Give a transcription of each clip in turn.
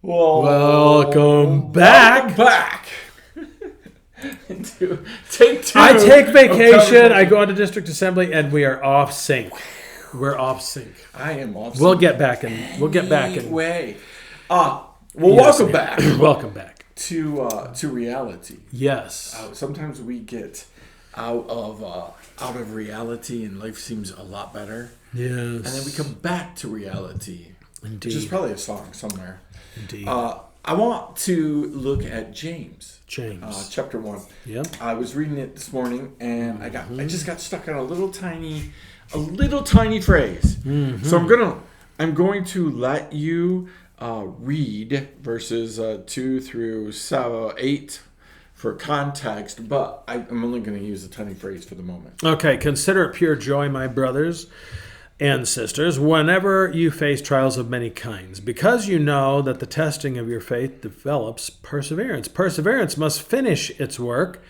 Welcome back. Take two. I take vacation. I go to district assembly, and we are off sync. We're off sync. I am off sync. We'll get back in. Way. Welcome back. Welcome back to reality. Yes. Sometimes we get out of reality, and life seems a lot better. Yes. And then we come back to reality. Indeed. Which is probably a song somewhere. Indeed. I want to look at James. Chapter 1. Yep. I was reading it this morning, and I just got stuck on a little tiny phrase. Mm-hmm. So I'm going to let you read verses 2 through 8 for context, but I'm only going to use a tiny phrase for the moment. Okay. Consider it pure joy, my brothers and sisters, whenever you face trials of many kinds, because you know that the testing of your faith develops perseverance. Perseverance must finish its work,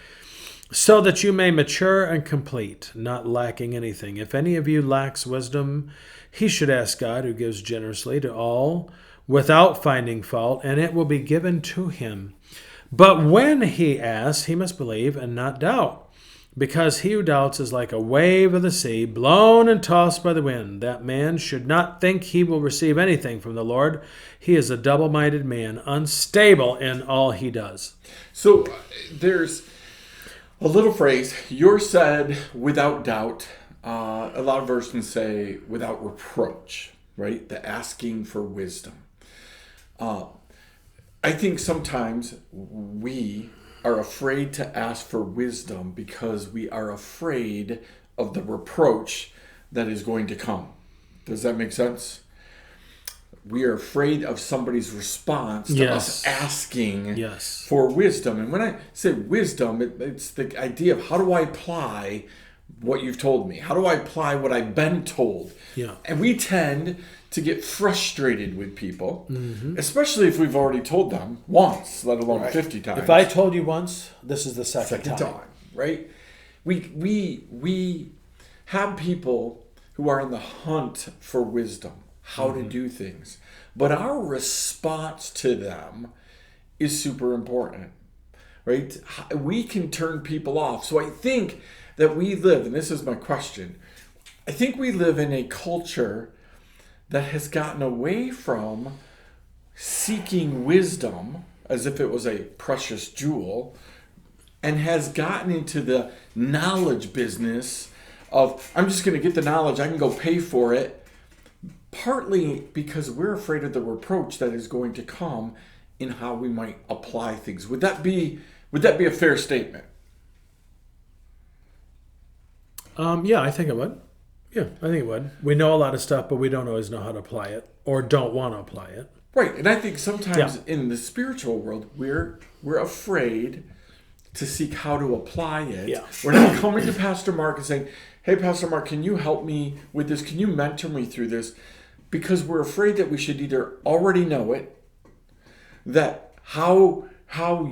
so that you may mature and complete, not lacking anything. If any of you lacks wisdom, he should ask God, who gives generously to all without finding fault, and it will be given to him. But when he asks, he must believe and not doubt, because he who doubts is like a wave of the sea, blown and tossed by the wind. That man should not think he will receive anything from the Lord. He is a double-minded man, unstable in all he does. So there's a little phrase, you're said without doubt. A lot of versions say without reproach, right? The asking for wisdom. I think sometimes we are afraid to ask for wisdom because we are afraid of the reproach that is going to come. Does that make sense? We are afraid of somebody's response to us asking for wisdom. And when I say wisdom, it's the idea of how do I apply what you've told me? How do I apply what I've been told? Yeah. And we tend to get frustrated with people, especially if we've already told them once, let alone 50 times. If I told you once, this is the second time. Right? We have people who are on the hunt for wisdom, how to do things. But our response to them is super important, right? We can turn people off. So I think that we live, and this is my question, I think we live in a culture that has gotten away from seeking wisdom as if it was a precious jewel and has gotten into the knowledge business of, I'm just going to get the knowledge, I can go pay for it, partly because we're afraid of the reproach that is going to come in how we might apply things. Would that be a fair statement? Yeah, I think it would. Yeah, I think it would. We know a lot of stuff, but we don't always know how to apply it or don't want to apply it. Right, and I think sometimes in the spiritual world, we're afraid to seek how to apply it. Yeah. We're not coming to Pastor Mark and saying, hey, Pastor Mark, can you help me with this? Can you mentor me through this? Because we're afraid that we should either already know it, that how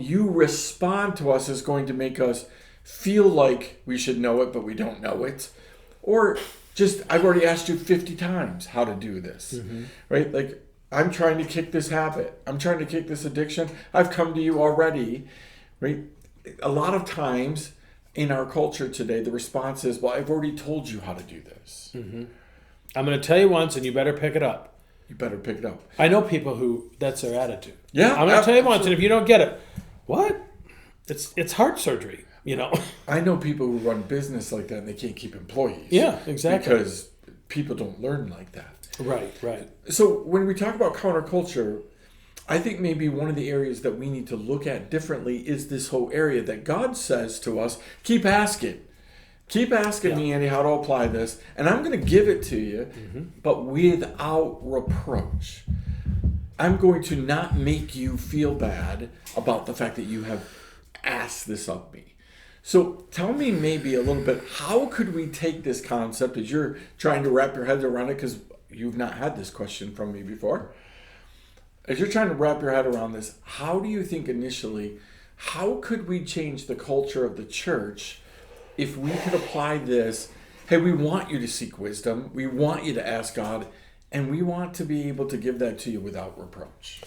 you respond to us is going to make us feel like we should know it, but we don't know it, or just, I've already asked you 50 times how to do this, right? Like, I'm trying to kick this habit. I'm trying to kick this addiction. I've come to you already, right? A lot of times in our culture today, the response is, well, I've already told you how to do this. I'm going to tell you once, and you better pick it up. You better pick it up. I know people who, that's their attitude. Yeah. I'm going to tell you once, and if you don't get it, what? It's heart surgery. You know, I know people who run business like that and they can't keep employees. Yeah, exactly. Because people don't learn like that. Right. So when we talk about counterculture, I think maybe one of the areas that we need to look at differently is this whole area that God says to us, keep asking. Keep asking me, Andy, how to apply this. And I'm going to give it to you, but without reproach. I'm going to not make you feel bad about the fact that you have asked this of me. So tell me maybe a little bit, how could we take this concept as you're trying to wrap your head around it, because you've not had this question from me before. As you're trying to wrap your head around this, how do you think initially, how could we change the culture of the church if we could apply this? Hey, we want you to seek wisdom. We want you to ask God, and we want to be able to give that to you without reproach.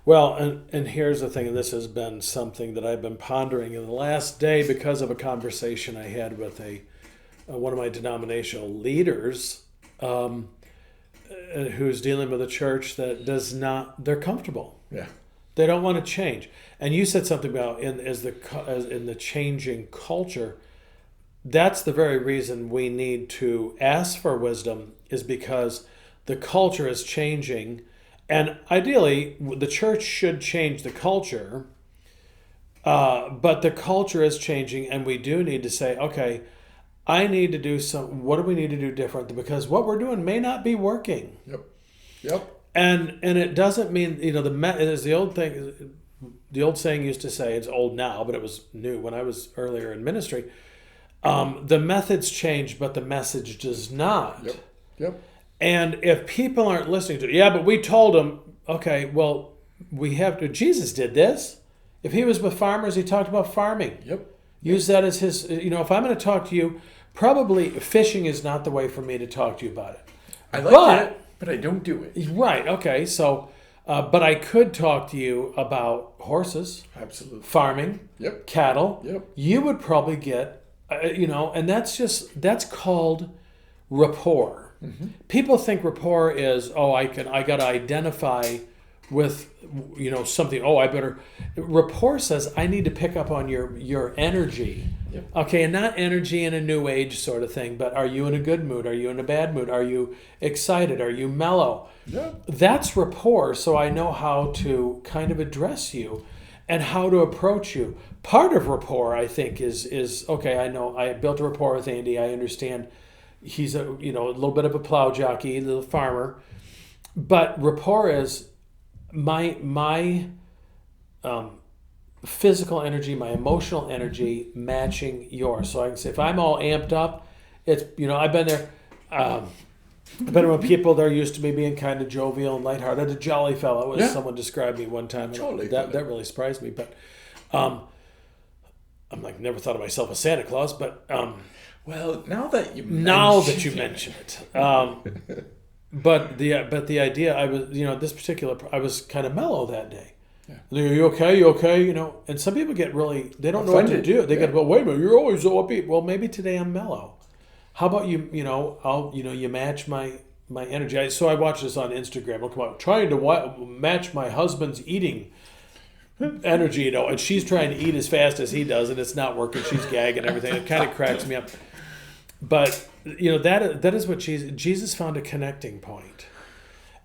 Well, and here's the thing, and this has been something that I've been pondering in the last day because of a conversation I had with one of my denominational leaders, who's dealing with a church that does not. They're comfortable. Yeah. They don't want to change. And you said something about in the changing culture. That's the very reason we need to ask for wisdom, is because the culture is changing. And ideally, the church should change the culture, but the culture is changing, and we do need to say, okay, I need to do what do we need to do different? Because what we're doing may not be working. Yep. And it doesn't mean, as the old thing, the old saying used to say, it's old now, but it was new when I was earlier in ministry. The methods change, but the message does not. Yep. And if people aren't listening to it, yeah, but we told them, okay, well, we have to. Jesus did this. If he was with farmers, he talked about farming. Yep. Use that as his, if I'm going to talk to you, probably fishing is not the way for me to talk to you about it. I like it, but I don't do it. Right, okay, so, but I could talk to you about horses. Absolutely. Farming. Yep. Cattle. Yep. You would probably get, and that's called rapport. Mm-hmm. People think rapport is, I got to identify with, something. I better. Rapport says I need to pick up on your energy. Yep. Okay, and not energy in a new age sort of thing, but are you in a good mood? Are you in a bad mood? Are you excited? Are you mellow? Yep. That's rapport, so I know how to kind of address you and how to approach you. Part of rapport, I think, is okay, I know I built a rapport with Andy. I understand he's a little bit of a plow jockey, a little farmer. But rapport is my physical energy, my emotional energy matching yours. So I can say if I'm all amped up, it's I've been there. I've been with people that are used to me being kind of jovial and lighthearted, a jolly fellow, as someone described me one time. That really surprised me. But I'm like, never thought of myself as Santa Claus, but well, now that you mention it. But the idea, I was I was kind of mellow that day. Yeah. Are you okay? You okay? And some people get really, they don't know what to do. They get, well, wait a minute, you're always so upbeat. Well, maybe today I'm mellow. How about you? You match my energy. So I watched this on Instagram. I'll come out trying to match my husband's eating energy, and she's trying to eat as fast as he does, and it's not working. She's gagging and everything. It kind of cracks me up. But that is what Jesus found a connecting point.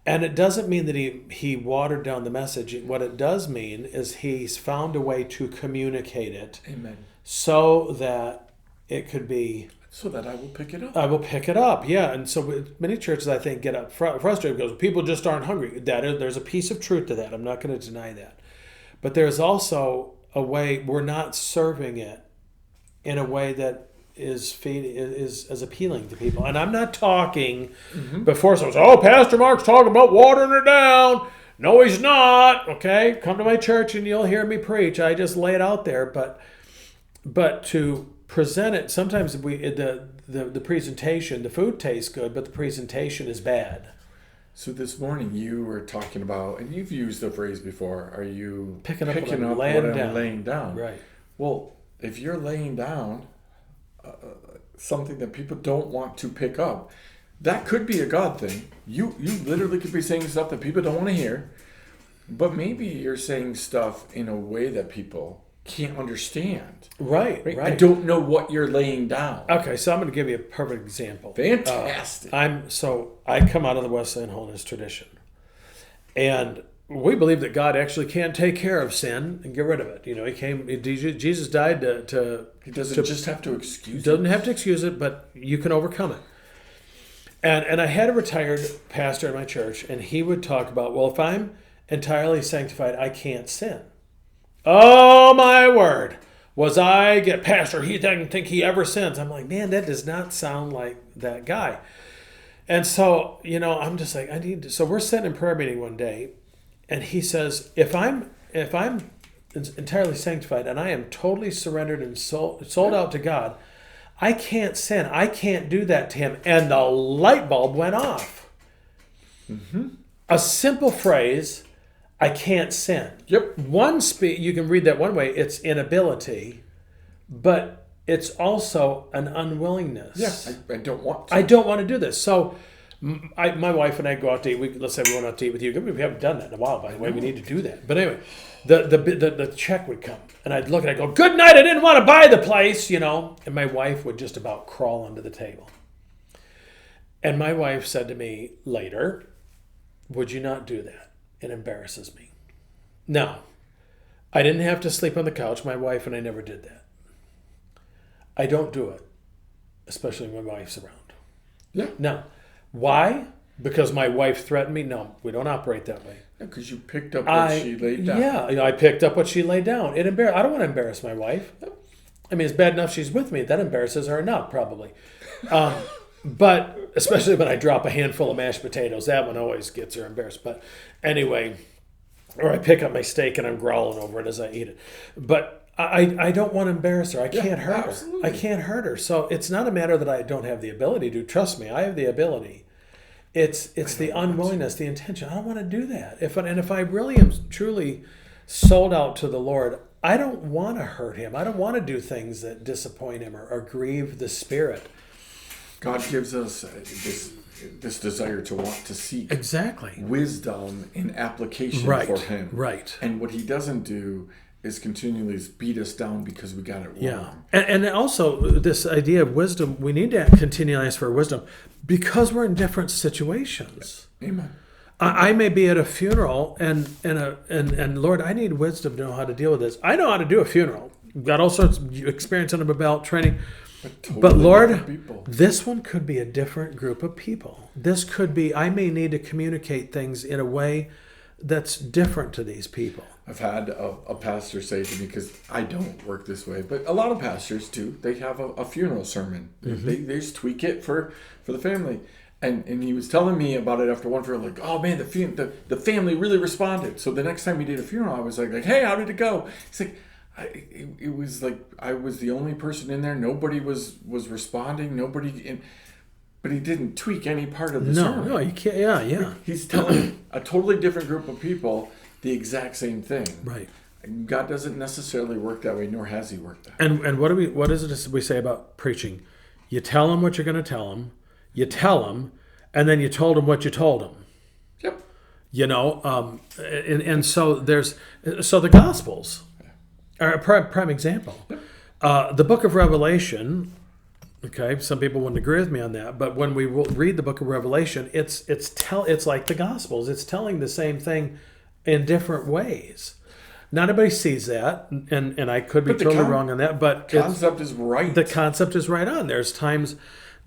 And it doesn't mean that he watered down the message. What it does mean is he's found a way to communicate it. Amen. So that it could be. So that I will pick it up. I will pick it up, yeah. And so many churches, I think, get frustrated because people just aren't hungry. There's a piece of truth to that. I'm not going to deny that. But there's also a way we're not serving it in a way that is as appealing to people. And I'm not talking before someone says, Pastor Mark's talking about watering it down. No, he's not. Okay, come to my church and you'll hear me preach. I just lay it out there. But to present it, sometimes the presentation, the food tastes good, but the presentation is bad. So this morning you were talking about, and you've used the phrase before, are you picking up what I'm laying down? Right. Well, if you're laying down something that people don't want to pick up, that could be a God thing. You literally could be saying stuff that people don't want to hear, but maybe you're saying stuff in a way that people can't understand. Right. I don't know what you're laying down. Okay, so I'm going to give you a perfect example. Fantastic. I come out of the Wesleyan Holiness tradition, and we believe that God actually can take care of sin and get rid of it. Jesus died to He doesn't just have to excuse it. Doesn't have to excuse it, but you can overcome it. And I had a retired pastor in my church, and he would talk about, well, if I'm entirely sanctified, I can't sin. Oh, my word. Pastor, he doesn't think he ever sins. I'm like, man, that does not sound like that guy. And so, I'm just like, so we're sitting in prayer meeting one day, and he says, if I'm entirely sanctified and I am totally surrendered and sold out to God, I can't sin. I can't do that to him. And the light bulb went off. Mm-hmm. A simple phrase, I can't sin. Yep. You can read that one way. It's inability, but it's also an unwillingness. Yes, I don't want to. I don't want to do this. So my wife and I go out to eat. Let's say we went out to eat with you. We haven't done that in a while, by the way. We need to do that. But anyway, the check would come, and I'd look and I'd go, "Good night. I didn't want to buy the place," And my wife would just about crawl under the table. And my wife said to me later, "Would you not do that? It embarrasses me." Now, I didn't have to sleep on the couch. My wife and I never did that. I don't do it, especially when my wife's around. Yeah. Now, why? Because my wife threatened me? No, we don't operate that way. Because you picked up what she laid down. Yeah, I picked up what she laid down. I don't want to embarrass my wife. I mean, it's bad enough she's with me. That embarrasses her enough, probably. But especially when I drop a handful of mashed potatoes, that one always gets her embarrassed. But anyway, or I pick up my steak and I'm growling over it as I eat it. But I don't want to embarrass her. I can't hurt her. I can't hurt her. So it's not a matter that I don't have the ability to. Trust me, I have the ability. It's the unwillingness, the intention. I don't want to do that. If I really am truly sold out to the Lord, I don't want to hurt him. I don't want to do things that disappoint him or grieve the Spirit. God gives us this desire to want to seek wisdom in application for him. Right. And what he doesn't do is continually beat us down because we got it wrong. Yeah. And also this idea of wisdom, we need to continually ask for wisdom because we're in different situations. Amen. I may be at a funeral and Lord, I need wisdom to know how to deal with this. I know how to do a funeral. Got all sorts of experience under my belt, training. But Lord, this one could be a different group of people. This could be, I may need to communicate things in a way that's different to these people. I've had a pastor say to me, because I don't work this way, but a lot of pastors do. They have a funeral sermon. Mm-hmm. They just tweak it for the family. And he was telling me about it after one funeral, like, oh man, the family really responded. So the next time we did a funeral, I was like, hey, how did it go? He's like, it was like I was the only person in there. Nobody was responding. But he didn't tweak any part of the sermon. No, you can't. Yeah. He's telling a totally different group of people the exact same thing. Right. God doesn't necessarily work that way, nor has he worked that. And what is it we say about preaching? You tell them what you're going to tell them. You tell them, and then you told them what you told them. Yep. And so the Gospels are a prime example. Yep. The book of Revelation. Okay, some people wouldn't agree with me on that, but when we read the book of Revelation, it's like the Gospels. It's telling the same thing in different ways. Not everybody sees that, and I could be totally wrong on that, but the concept is right. The concept is right on. There's times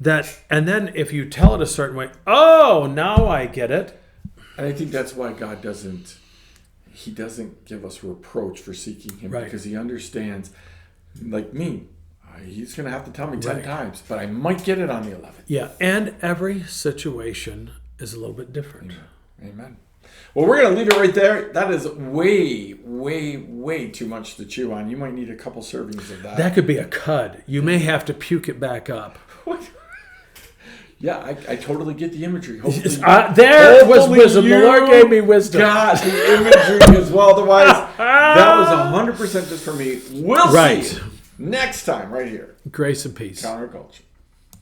that, and then if you tell it a certain way, oh, now I get it. And I think that's why God doesn't give us reproach for seeking him, because he understands, like me, he's going to have to tell me 10 times, but I might get it on the 11th. Yeah, and every situation is a little bit different. Amen. Well, we're going to leave it right there. That is way, way, way too much to chew on. You might need a couple servings of that. That could be a cud. You may have to puke it back up. What? Yeah, I totally get the imagery. There was wisdom. The Lord gave me wisdom. Got the imagery as well. Otherwise, that was 100% just for me. We'll see you next time right here. Grace and peace. Counterculture.